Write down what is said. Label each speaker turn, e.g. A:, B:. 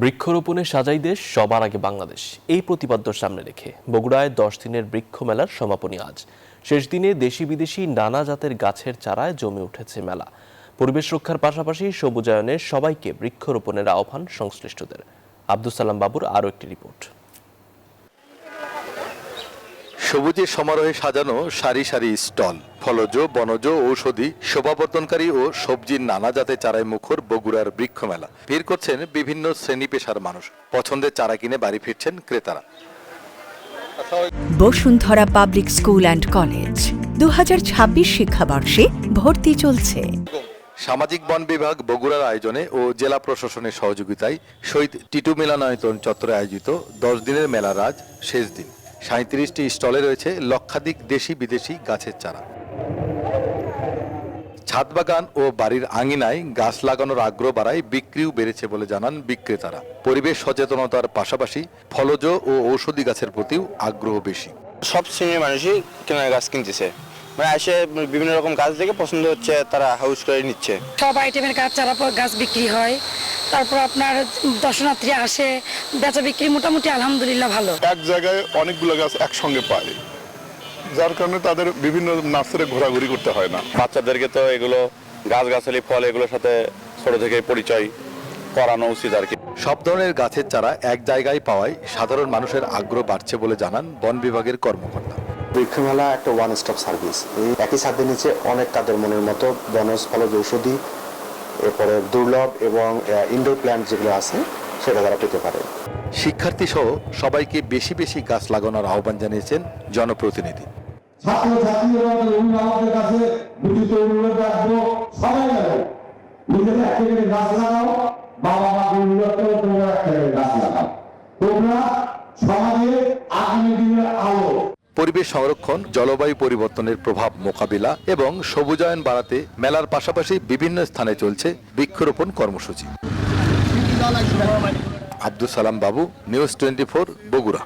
A: বৃক্ষরোপণে সাজাই দেশ, সবার আগে বাংলাদেশ, এই প্রতিপাদ্য সামনে রেখে বগুড়ায় 10 দিনের বৃক্ষ মেলার সমাপনী আজ। শেষ দিনে দেশি বিদেশি নানা জাতের গাছের চারায় জমে উঠেছে মেলা। পরিবেশ রক্ষার পাশাপাশি সবুজায়নে সবাইকে বৃক্ষরোপণের আহ্বান সংশ্লিষ্টদের। আব্দুস সালাম বাবুর আরও একটি রিপোর্ট।
B: সবুজের সমারোহে সাজানো সারি সারি স্টল, ফলজ, বনজ, ঔষধি, শোভাবর্ধনকারী ও সবজির নানা জাতের চারায় মুখর বগুড়ার বৃক্ষ মেলা। ভিড় করছেন বিভিন্ন শ্রেণী পেশার মানুষ, পছন্দের চারা কিনে বাড়ি ফিরছেন ক্রেতারা।
C: Bashundhara public school and college 2026 শিক্ষাবর্ষে ভর্তি চলছে।
B: সামাজিক বন বিভাগ বগুড়ার আয়োজনে ও জেলা প্রশাসনের সহযোগিতায় শহীদ টিটু মিলনায়তন চত্বরে আয়োজিত 10 দিনের মেলার আজ শেষ দিন। 37টি স্টলে রয়েছে লক্ষাধিক দেশি বিদেশি গাছের চারা। ছাদ বাগান ও বাড়ির আঙিনায় গাছ লাগানোর আগ্রহ বাড়ায় বিক্রিও বেড়েছে বলে জানান বিক্রেতারা। পরিবেশ সচেতনতার পাশাপাশি ফলজ ও ঔষধি গাছের প্রতিও আগ্রহ বেশি।
D: সব শ্রেণীর মানুষই কেনার গাছ কিনতেছে, মানে এসে বিভিন্ন রকম গাছ দেখে পছন্দ হচ্ছে, তারা হাউস করে নিচ্ছে।
E: সব আইটেমের গাছ চারা গাছ বিক্রি হয়, তারপর আপনার দর্শনার্থী আসে, বেচা বিক্রি মোটামুটি আলহামদুলিল্লাহ ভালো।
F: এক জায়গায় অনেকগুলো গাছ একসঙ্গে পায়, যার কারণে তাদের বিভিন্ন নার্সারি ঘোরাঘুরি করতে হয় না।
G: বাচ্চাদেরকে তো এগুলো গাছগাছালি ফল এগুলোর সাথে ছোট থেকে পরিচয় করানো উচিত আর কি।
B: সব ধরনের গাছের চারা এক জায়গায় পাওয়ায় সাধারণ মানুষের আগ্রহ বাড়ছে বলে জানান বন বিভাগের কর্মকর্তা।
H: বৃক্ষমেলা একটা ওয়ান স্টপ সার্ভিস। এই একই ছাদের নিচে অনেক তাদের মনের মতো বনজ, ফলজ, ঔষধি, এরপরে দুর্লভ এবং ইনডোর প্ল্যান্ট যেগুলো আছে সেটা তারা পেতে পারে।
B: শিক্ষার্থী সহ সবাইকে বেশি বেশি গাছ লাগানোর আহ্বান জানিয়েছেন জনপ্রতিনিধি।
I: ছাত্রছাত্রীদের কাছে দুটি অনুরোধ রাখবো, সবাই নিজেরা একটা গাছ লাগাও, বাবা মা তোমরা একটা গাছ লাগাও, তোমরা সমাজে আগামী দিনের আলো।
B: পরিবেশ সংরক্ষণ, জলবায়ু পরিবর্তনের প্রভাব মোকাবিলা এবং সবুজায়ন বাড়াতে মেলার পাশাপাশি বিভিন্ন স্থানে চলছে বৃক্ষরোপণ কর্মসূচি। আব্দুস সালাম বাবু, নিউজ 24, বগুড়া।